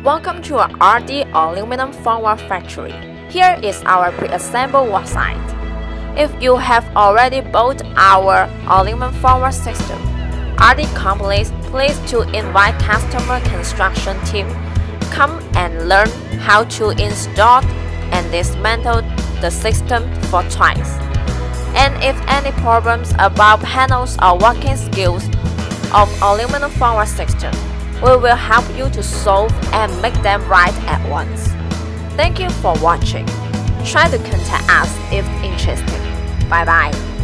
Welcome to our RD Aluminum Formwork Factory. Here is our pre-assembled work site. If you have already bought our aluminum formwork system, RD companies pleased to invite customer construction team come and learn how to install and dismantle the system for twice. And if any problems about panels or working skills of aluminum formwork system, we will help you to solve and make them right at once. Thank you for watching. Try to contact us if interested. Bye bye.